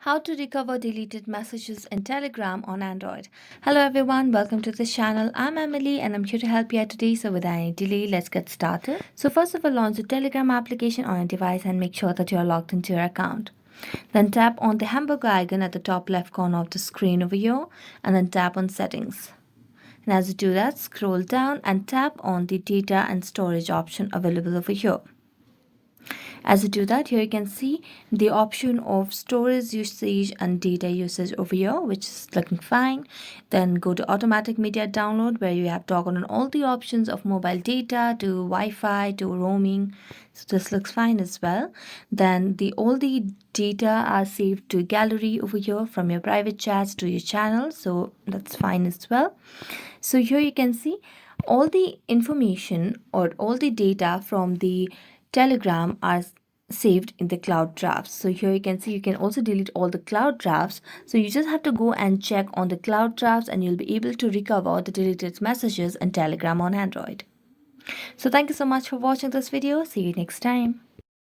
How to recover deleted messages in Telegram on Android. Hello everyone, welcome to this channel. I'm Emily and I'm here to help you out today. So without any delay, let's get started. So first of all, launch the Telegram application on your device and make sure that you're logged into your account. Then tap on the hamburger icon at the top left corner of the screen over here and then tap on settings. And as you do that, scroll down and tap on the data and storage option available over here. As you do that, here you can see the option of storage usage and data usage over here, which is looking fine. Then go to automatic media download, where you have toggled on all the options of mobile data to Wi-Fi to roaming. So this looks fine as well. Then all the data are saved to gallery over here from your private chats to your channel. So that's fine as well. So here you can see all the information or all the data from the Telegram are saved in the cloud drafts. So here you can see you can also delete all the cloud drafts. So you just have to go and check on the cloud drafts and you'll be able to recover the deleted messages in Telegram on Android. So thank you so much for watching this video. See you next time.